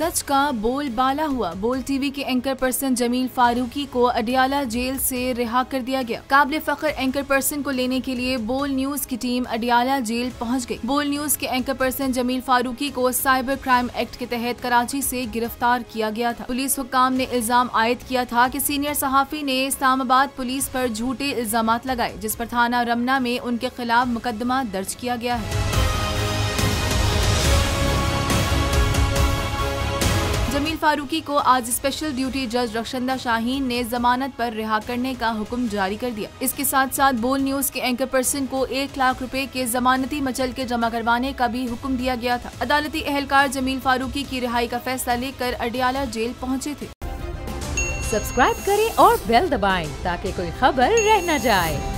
सच का बोलबाला हुआ। बोल टीवी के एंकर पर्सन जमील फारूकी को अडियाला जेल से रिहा कर दिया गया। काबिल फख्र एंकर पर्सन को लेने के लिए बोल न्यूज की टीम अडियाला जेल पहुंच गई। बोल न्यूज के एंकर पर्सन जमील फारूकी को साइबर क्राइम एक्ट के तहत कराची से गिरफ्तार किया गया था। पुलिस हुक्काम ने इल्जाम आयद किया था कि सीनियर सहाफी ने इस्लामाबाद पुलिस पर झूठे इल्जामात लगाए, जिस पर थाना रमना में उनके खिलाफ मुकदमा दर्ज किया गया है। जमील फारूकी को आज स्पेशल ड्यूटी जज रक्षंदा शाहीन ने जमानत पर रिहा करने का हुक्म जारी कर दिया। इसके साथ साथ बोल न्यूज के एंकर पर्सन को 1 लाख रुपए के जमानती मचल के जमा करवाने का भी हुक्म दिया गया था। अदालती एहलकार जमील फारूकी की रिहाई का फैसला लेकर अडियाला जेल पहुंचे थे। सब्सक्राइब करें और बेल दबाएं ताकि कोई खबर रह न जाए।